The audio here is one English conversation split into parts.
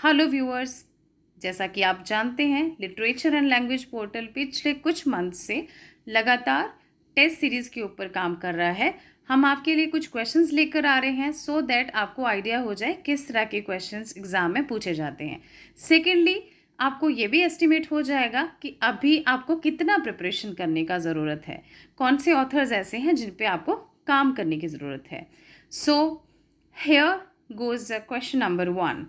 Hello viewers, जैसा कि आप जानते हैं लिटरेचर एंड लैंग्वेज पोर्टल पिछले कुछ मंथ से लगातार टेस्ट सीरीज़ के ऊपर काम कर रहा है। हम आपके लिए कुछ क्वेश्चंस लेकर आ रहे हैं सो दैट आपको आइडिया हो जाए किस तरह के क्वेश्चंस एग्ज़ाम में पूछे जाते हैं। सेकेंडली, आपको ये भी एस्टिमेट हो जाएगा कि अभी आपको कितना प्रिपरेशन करने का ज़रूरत है, कौन से ऑथर्स ऐसे हैं जिन पे आपको काम करने की ज़रूरत है। So here goes question number 1।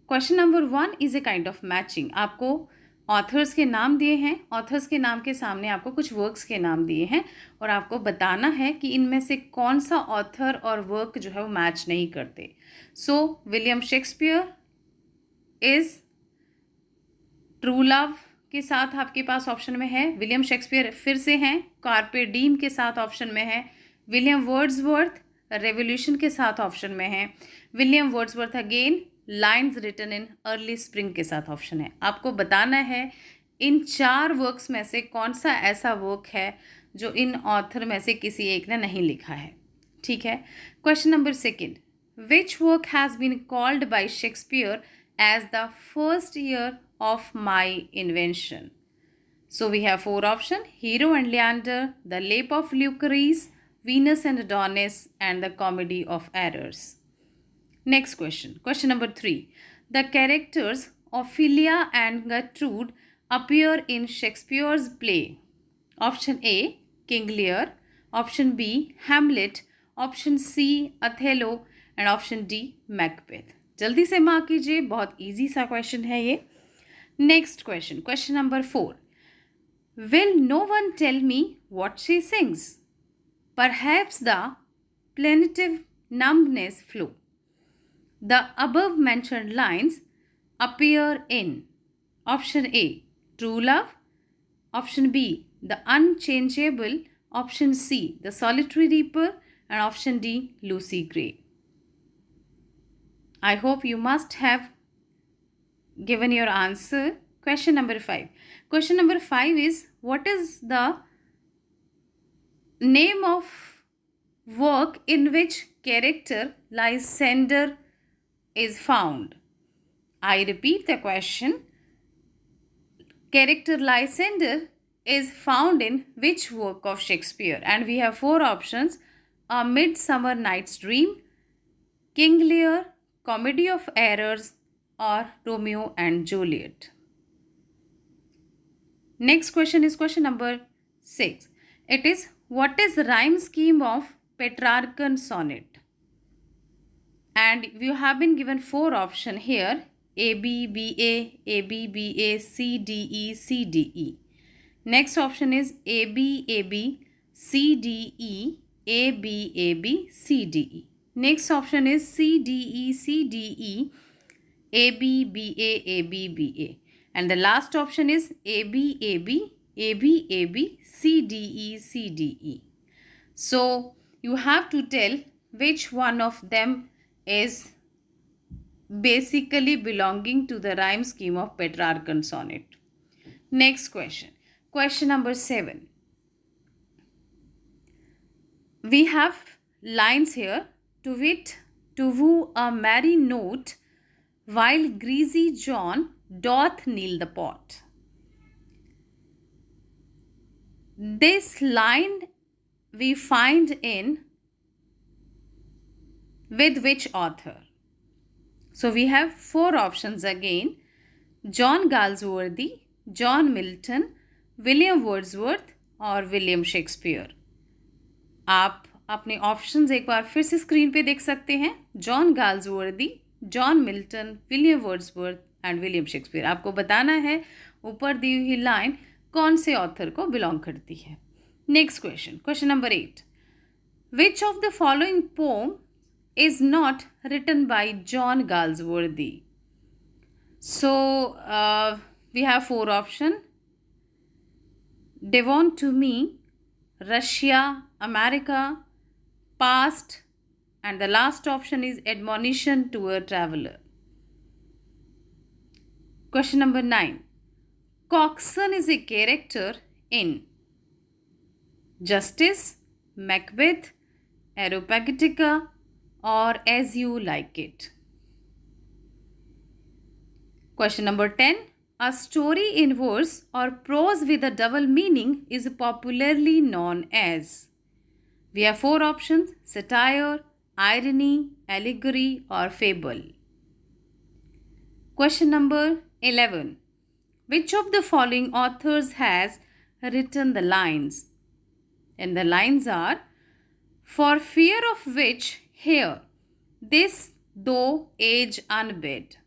Question number 1 is a kind of matching. आपको ऑथर्स के नाम दिए हैं, ऑथर्स के नाम के सामने आपको कुछ वर्क्स के नाम दिए हैं और आपको बताना है कि इनमें से कौन सा ऑथर और वर्क जो है वो मैच नहीं करते। So William Shakespeare is true love के साथ आपके पास ऑप्शन में है। विलियम शेक्सपियर फिर से हैं, कार्पे डीम के साथ ऑप्शन में है। विलियम वर्ड्सवर्थ रेवोल्यूशन के साथ ऑप्शन में है। William Wordsworth again lines written in early spring के साथ ऑप्शन है। आपको बताना है इन 4 वर्क्स में से कौन सा ऐसा वर्क है जो इन ऑथर में से किसी एक ने नहीं लिखा है। ठीक है। Question number 2, which work has been called by Shakespeare as the first year of my invention? So we have 4 options: Hero and Leander, The Lap of Lucrece, Venus and Adonis, and The Comedy of Errors. Next question. Question number 3. The characters Ophelia and Gertrude appear in Shakespeare's play. Option A, King Lear. Option B, Hamlet. Option C, Othello. And option D, Macbeth. जल्दी से mark कीजिए, बहुत easy सा question है ये। Next question, question number 4. Will no one tell me what she sings? Perhaps the plaintive numbness flow. The above mentioned lines appear in option A, True Love, option B, The Unchangeable, option C, The Solitary Reaper, and option D, Lucy Gray. I hope you must have given your answer. Question number 5. Question number 5 is, what is the name of work in which character Lysander is found? I repeat the question. Character Lysander is found in which work of Shakespeare? And we have 4 options: A Midsummer Night's Dream, King Lear, Comedy of Errors, or Romeo and Juliet. Next question is question number 6. It is, what is the rhyme scheme of Petrarchan sonnet? And you have been given 4 options here: A B B A, A B B A, C D E, C D E. Next option is A B A B, C D E, A B A B, C D E. Next option is C D E, C D E, A B B A, A B B A. And the last option is A B A B, A B A B, C D E, C D E. So you have to tell which one of them is basically belonging to the rhyme scheme of Petrarchan sonnet. Next question. Question number 7. We have lines here. To wit, to woo a merry note, while greasy John doth kneel the pot. This line we find in with which author? So we have 4 options again: John Galsworthy, John Milton, William Wordsworth और William Shakespeare. आप अपने options एक बार फिर से screen पे देख सकते हैं: John Galsworthy, John Milton, William Wordsworth and William Shakespeare. आपको बताना है ऊपर दी हुई लाइन कौन से ऑथर को बिलोंग करती है। Next question, question number 8. Which of the following poem is not written by John Galsworthy? So we have 4 options: Devon to Me, Russia, America, Past, and the last option is Admonition to a Traveler. Question number 9. Coxon is a character in Justice, Macbeth, Areopagitica, or As You Like It. Question number 10. A story in verse or prose with a double meaning is popularly known as. We have 4 options: satire, irony, allegory, or fable. Question number 11. Which of the following authors has written the lines? And the lines are: for fear of which here, this though age unbid,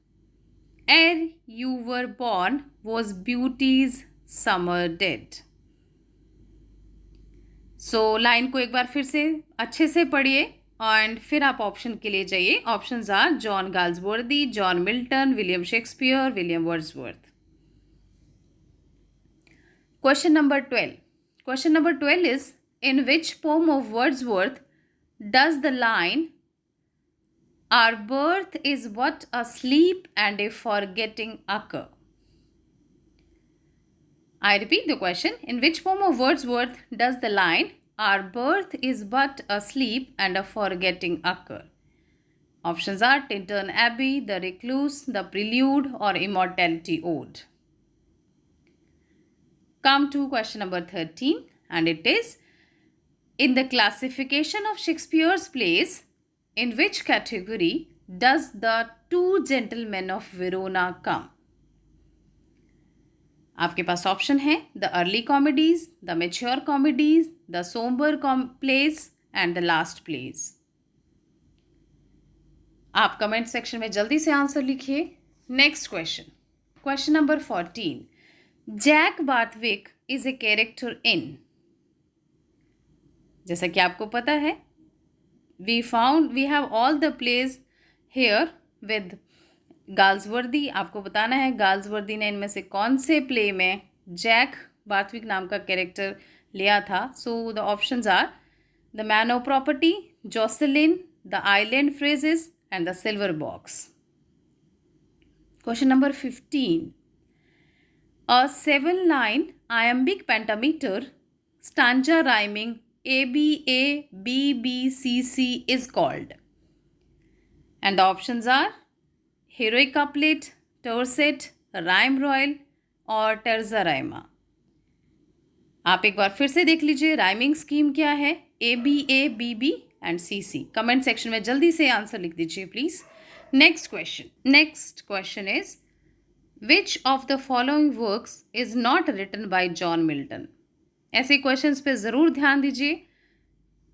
ere you were born was beauty's summer dead. So line को एक बार फिर से अच्छे से पढ़िए and फिर आप option के लिए जाइए. Options are John Galsworthy, John Milton, William Shakespeare, William Wordsworth. Question number 12. Question number 12 is, in which poem of Wordsworth does the line, our birth is but a sleep and a forgetting occur? I repeat the question. In which poem of Wordsworth does the line, our birth is but a sleep and a forgetting occur? Options are Tintern Abbey, The Recluse, The Prelude, or Immortality Ode. Come to question number 13, and it is, in the classification of Shakespeare's plays, in which category does the Two Gentlemen of Verona come? आपके पास option है the early comedies, the mature comedies, the sombre plays and the last plays. आप comment section में जल्दी से answer लिखिए. Next question, question number 14. Jack Barthwick is a character in. जैसा कि आपको पता है, we have all the plays here with Galsworthy. आपको बताना है गाल्सवर्दी ने इनमें से कौन से प्ले में जैक बार्थविक नाम का कैरेक्टर लिया था. So the options are the Man of Property, Jocelyn, the Island Pharisees and the Silver Box. Question number 15. A 7-line iambic pentameter stanza rhyming ABA BBCC is called. And the options are heroic couplet, tercet, rhyme royal और terza rhyma. आप एक बार फिर से देख लीजिए rhyming scheme क्या है. ABA BB and CC. Comment section में जल्दी से आंसर लिख दीजिए please. Next question is, Which of the following works is not written by John Milton? ऐसे क्वेश्चंस पे ज़रूर ध्यान दीजिए.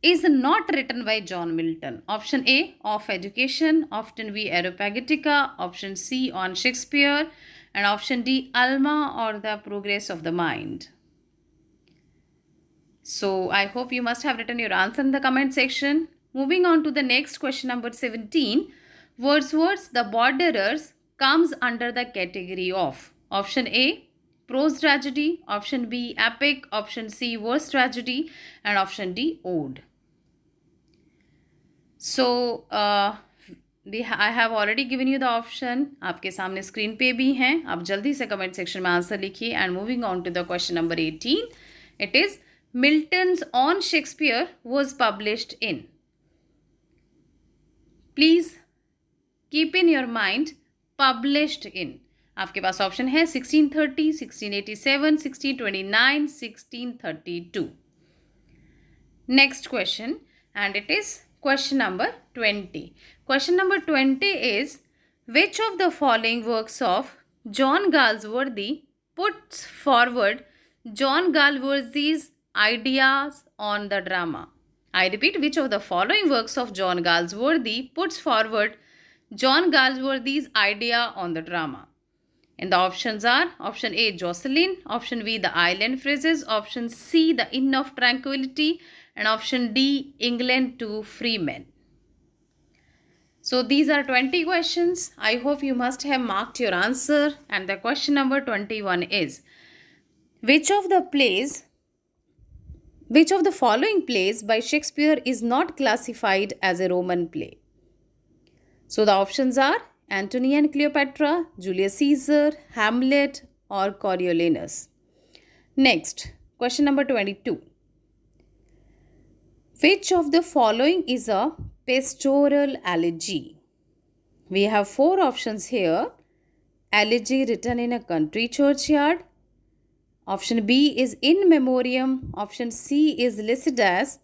Is not written by John Milton. Option A, Of Education. Option B, Areopagitica. Option C, On Shakespeare. And option D, Alma or The Progress of the Mind. So I hope you must have written your answer in the comment section. Moving on to the next question, number 17. Wordsworth's The Borderers comes under the category of option A, prose tragedy, option B, epic, option C, verse tragedy, and option D, ode. So I have already given you the option. आपके सामने screen पे भी हैं. आप जल्दी से comment section में answer लिखिए. And moving on to the question number 18. It is Milton's On Shakespeare was published in. Please keep in your mind published in. आपके पास ऑप्शन है 1630, 1687, 1629, 1632. Next question, and it is question number 20. Question number 20 is, which of the following works of John Galsworthy puts forward John Galsworthy's ideas on the drama? I repeat, which of the following works of John Galsworthy puts forward John Galsworthy's idea on the drama? And the options are option A, Jocelyn, option B, The Island Phrases, option C, The Inn of Tranquility, and option D, England to Freemen. So these are 20 questions. I hope you must have marked your answer. And the question number 21 is, which of the following plays by Shakespeare is not classified as a Roman play? So the options are Antony and Cleopatra, Julius Caesar, Hamlet, or Coriolanus. Next, question number 22. Which of the following is a pastoral elegy? We have 4 options here. elegy written in a country churchyard? Option B is in memoriam. Option C is listed as.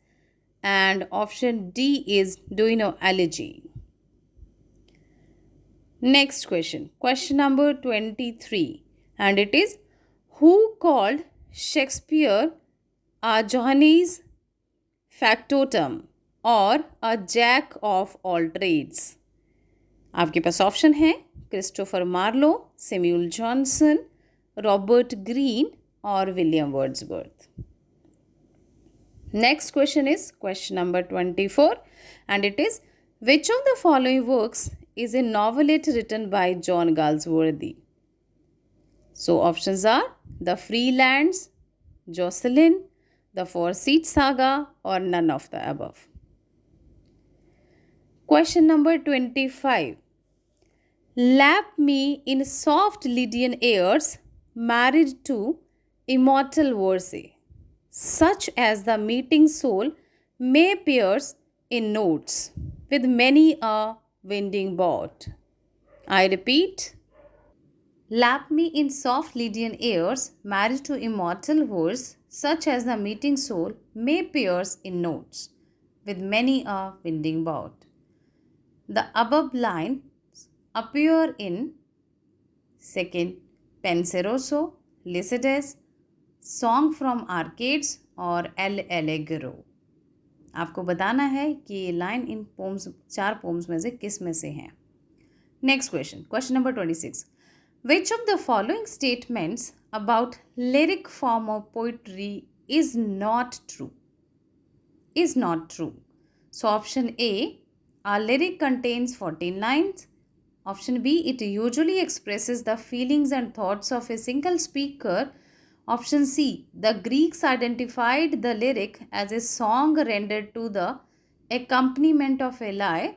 And option D is do you know elegy? Next question. Question number 23. And it is who called Shakespeare a Johannes factotum और a jack of all trades? आपके पास option है Christopher Marlowe, Samuel Johnson, Robert Greene और William Wordsworth. Next question is question number 24 and it is which of the following works is a novelette written by John Galsworthy? So options are The Freelands, Jocelyn, The Four Seat Saga or none of the above. Question number 25. Lap me in soft Lydian airs, married to immortal verse, such as the meeting soul may pierce in notes with many a winding bout. I repeat, lap me in soft Lydian airs, married to immortal verse, such as the meeting soul may pierce in notes with many a winding bout. The above lines appear in second Penseroso, Lycidas, Song from Arcades और L allegro. आपको बताना है कि ये line in poems 4 poems में से किस में से हैं. Next question. Question number 26. Which of the following statements about lyric form of poetry is not true? Is not true. So option A, a lyric contains 14 lines. Option B, it usually expresses the feelings and thoughts of a single speaker. Option C, the Greeks identified the lyric as a song rendered to the accompaniment of a lyre.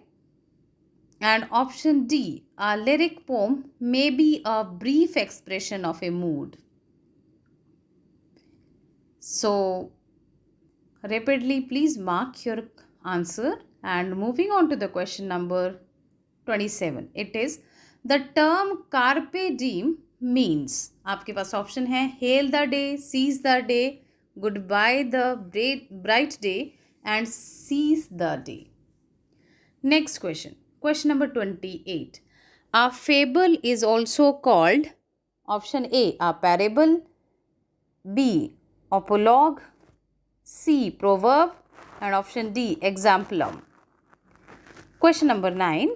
And option D, a lyric poem may be a brief expression of a mood. So, rapidly please mark your answer. And moving on to the question number 27. It is the term carpe diem means. आपके पास option है hail the day, seize the day, goodbye the bright day and seize the day. Next question. Question number 28. A fable is also called option A, a parable, B, apologue, C, proverb and option D, exemplum. Question number 9.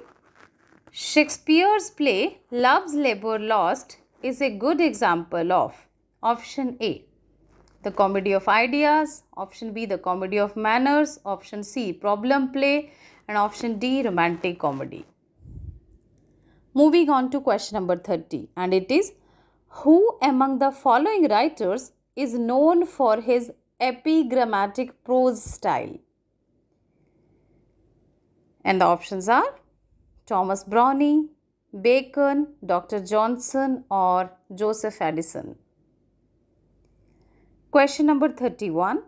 Shakespeare's play Love's Labour Lost is a good example of option A, the comedy of ideas, option B, the comedy of manners, option C, problem play and option D, romantic comedy. Moving on to question number 30 and it is who among the following writers is known for his epigrammatic prose style? And the options are Thomas Browning, Bacon, Dr. Johnson or Joseph Addison. Question number 31.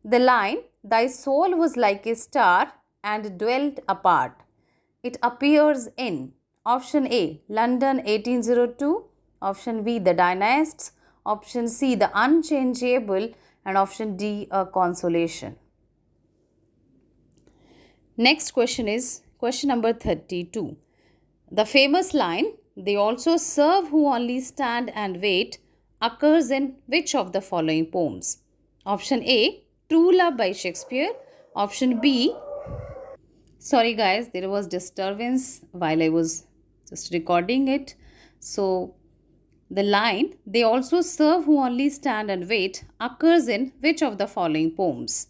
The line, thy soul was like a star and dwelt apart. It appears in option A, London 1802, option B, The Dynasts, option C, The Unchangeable and option D, A Consolation. Next question is question number 32. The famous line, they also serve who only stand and wait, occurs in which of the following poems? Option A, True Love by Shakespeare. Option B, sorry guys, there was disturbance while I was just recording it. So the line, they also serve who only stand and wait, occurs in which of the following poems?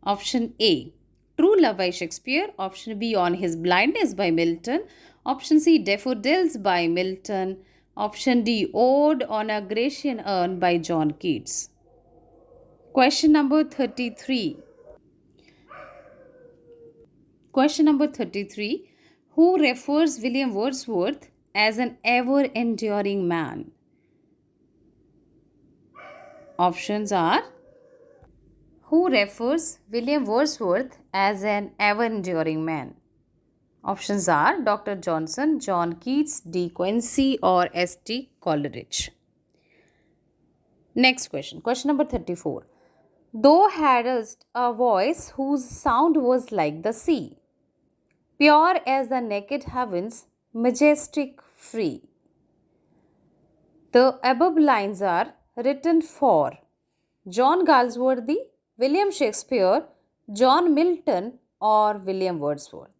Option A, True Love by Shakespeare. Option B, On His Blindness by Milton. Option C, Daffodils by Milton. Option D, Ode on a Grecian Urn by John Keats. Question number 33. Question number 33. Who refers William Wordsworth as an ever-enduring man? Options are who refers William Wordsworth as an ever-enduring man? Options are Dr. Johnson, John Keats, D. Quincy, or S.T. Coleridge. Next question. Question number 34. Thou hadst a voice whose sound was like the sea, pure as the naked heavens, majestic, free. The above lines are written for John Galsworthy, William Shakespeare, John Milton, or William Wordsworth.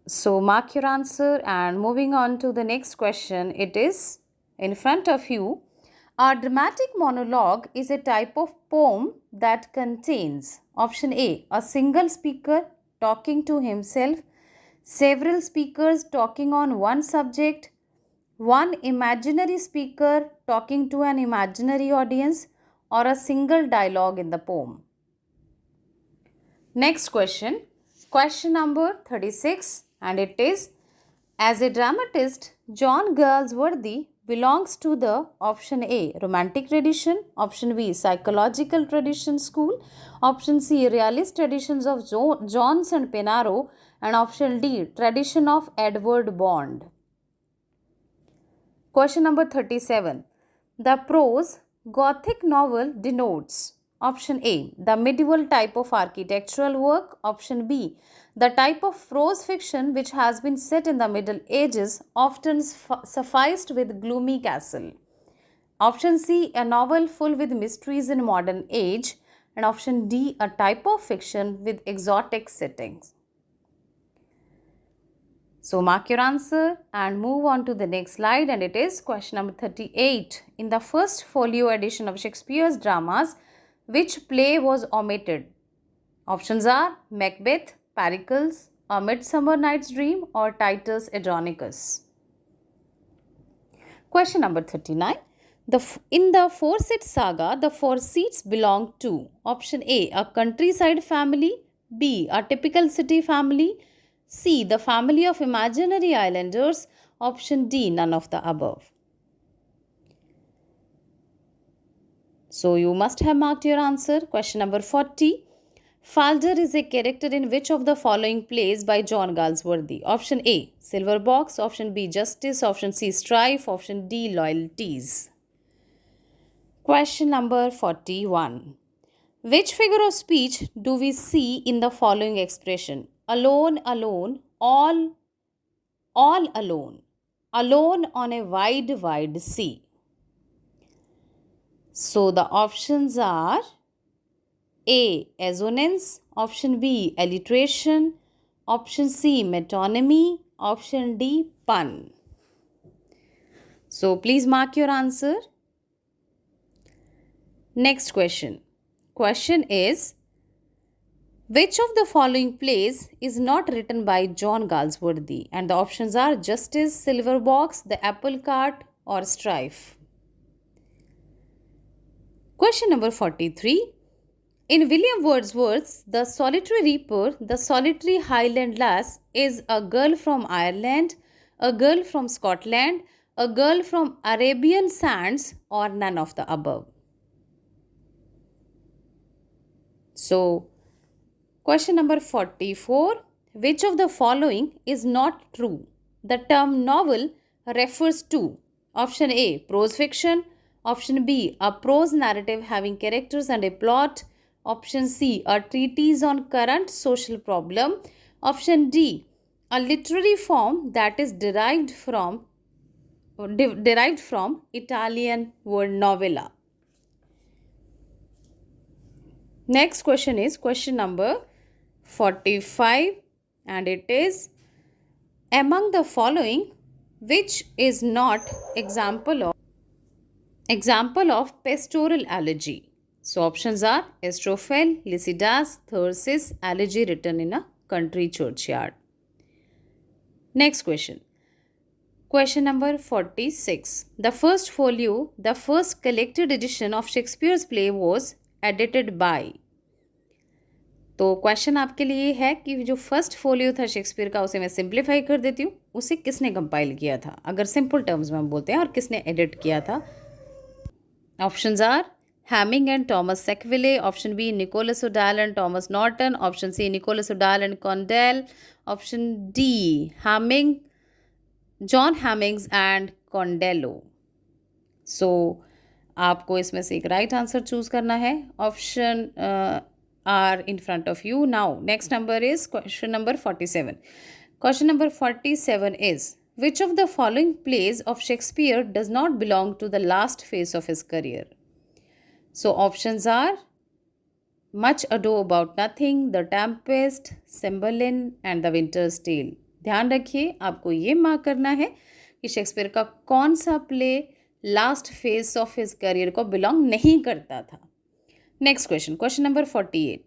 So mark your answer, and moving on to the next question, it is in front of you. A dramatic monologue is a type of poem that contains option A, a single speaker talking to himself, several speakers talking on one subject, one imaginary speaker talking to an imaginary audience, or a single dialogue in the poem. Next question, question number 36, and it is, as a dramatist, John Galsworthy belongs to the option A, romantic tradition, option B, psychological tradition school, option C, realist traditions of Jones and Pinaro, and option D, tradition of Edward Bond. Question number 37. The prose Gothic novel denotes option A, the medieval type of architectural work, option B, the type of prose fiction which has been set in the Middle Ages, often suffused with gloomy castle, option C, a novel full with mysteries in modern age, and option D, a type of fiction with exotic settings. So mark your answer and move on to the next slide, and it is question number 38. In the first folio edition of Shakespeare's dramas, which play was omitted? Options are Macbeth, Pericles, A Midsummer Night's Dream, or Titus Andronicus. Question number 39. In the Forsyte saga, the Forsytes belong to option A, a countryside family, B, a typical city family, C, the family of imaginary islanders, option D, none of the above. So you must have marked your answer. Question number 40. Falder is a character in which of the following plays by John Galsworthy? Option A, Silver Box, option B, Justice, option C, Strife, option D, Loyalties. Question number 41. Which figure of speech do we see in the following expression? Alone, alone, all alone, alone on a wide, wide sea. So the options are A, assonance, option B, alliteration, option C, metonymy, option D, pun. So please mark your answer. Next question. Question is, which of the following plays is not written by John Galsworthy? And the options are Justice, Silver Box, The Apple Cart, or Strife. Question number 43. In William Wordsworth's The Solitary Reaper, the solitary Highland lass is a girl from Ireland, a girl from Scotland, a girl from Arabian sands, or none of the above. So, question number 44. Which of the following is not true? The term novel refers to option A, prose fiction, option B, a prose narrative having characters and a plot, option C, a treatise on current social problem, option D, a literary form that is derived from Italian word novella. Next question is question number 45, and it is, among the following, which is not example of pastoral elegy? So options are Astrophel, Lycidas, Thyrsis, elegy written in a country churchyard. Next question. Question number 46. The first folio, the first collected edition of Shakespeare's play was edited by. तो question आपके लिए है कि जो first folio था Shakespeare का, उसे मैं सिंप्लीफाई कर देती हूँ, उसे किसने कंपाइल किया था अगर सिंपल टर्म्स में हम बोलते हैं, और किसने एडिट किया था? Options are Hamming and Thomas Sackville. Option B, Nicholas O'Dell and Thomas Norton. Option C, Nicholas O'Dell and Condell. Option D, Hamming, John Hammings and Condello. So आपको इसमें से एक राइट आंसर चूज करना है. Option are in front of you. Now next number is question number 47. Question number 47 is, which of the following plays of Shakespeare does not belong to the last phase of his career? So options are Much Ado About Nothing, The Tempest, Cymbeline and The Winter's Tale. ध्यान रखिए, आपको ये mark करना है कि Shakespeare का कौन सा play last phase of his career को बिलोंग नहीं करता था. Next question, question number 48.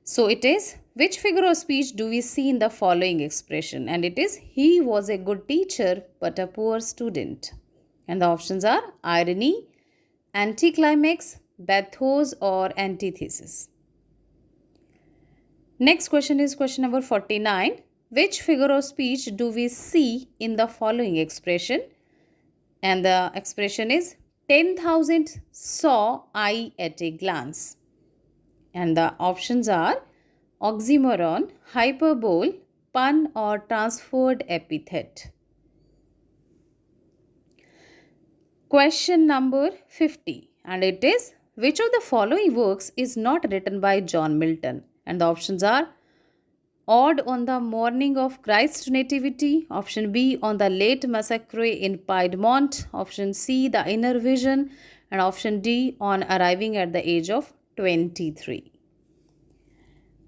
So it is, which figure of speech do we see in the following expression? And it is, he was a good teacher but a poor student. And the options are irony, anticlimax, bathos or antithesis. Next question is question number 49. Which figure of speech do we see in the following expression? And the expression is 10,000 saw I at a glance. And the options are oxymoron, hyperbole, pun or transferred epithet. Question number 50. And it is, which of the following works is not written by John Milton? And the options are Ode on the Morning of Christ's Nativity. Option B, On the Late Massacre in Piedmont. Option C, The Inner Vision. And option D, On Arriving at the Age of 23.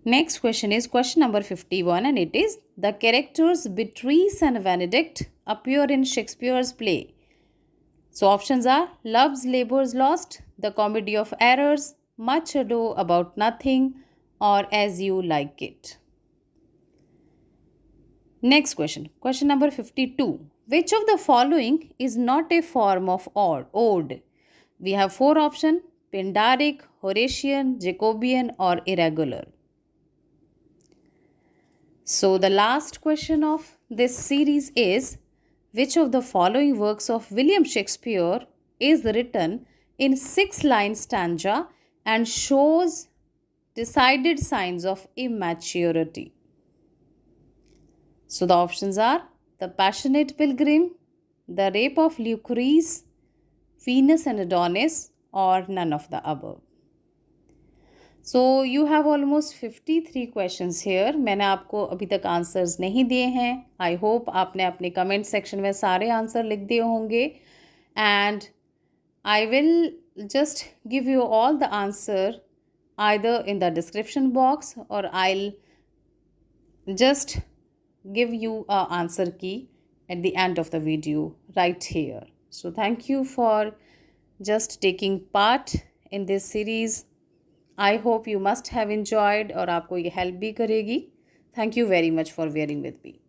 Next question is question number 51, and it is, the characters Beatrice and Benedict appear in Shakespeare's play. So options are Love's Labour's Lost, The Comedy of Errors, Much Ado About Nothing or As You Like It. Next question, question number 52. Which of the following is not a form of ode? We have four options: Pindaric, Horatian, Jacobean or irregular. So the last question of this series is, which of the following works of William Shakespeare is written in 6-line stanza and shows decided signs of immaturity? So the options are The Passionate Pilgrim, The Rape of Lucrece, Venus and Adonis or none of the above. So you have almost 53 questions here. मैंने आपको अभी तक answers नहीं दिए हैं. I hope आपने अपने comment section में सारे आंसर लिख दिए होंगे. And I will just give you all the answer either in the description box or I'll just give you a answer key at the end of the video right here. So thank you for just taking part in this series. I hope you must have enjoyed और आपको ये help भी करेगी. Thank you very much for bearing with me.